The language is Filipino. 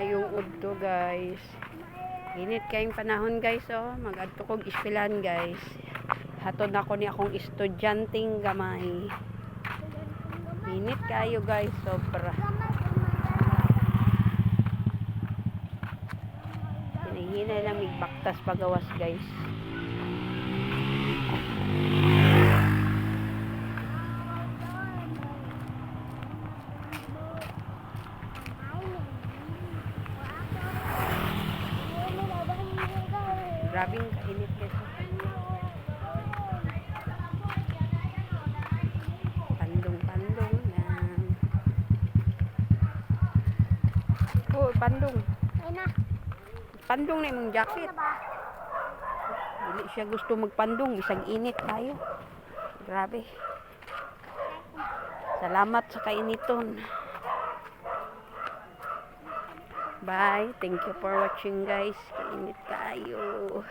Maayong udto guys. Init kayong panahon guys oh. Mag-adto kog eskwelahan guys. Hatod ako ni akong estudyanteng gamay. Init kayo guys, sobra. Hinahinay lang migbaktas pagawas guys. Grabing kainit guys. Pandong-pandong lang. Oh, pandong. Ay na. Pandong na imong jacket. Dili siya gusto magpandong, bisag init tayo. Grabe. Salamat sa kainiton. Bye. Thank you for watching guys. Kainit kayo.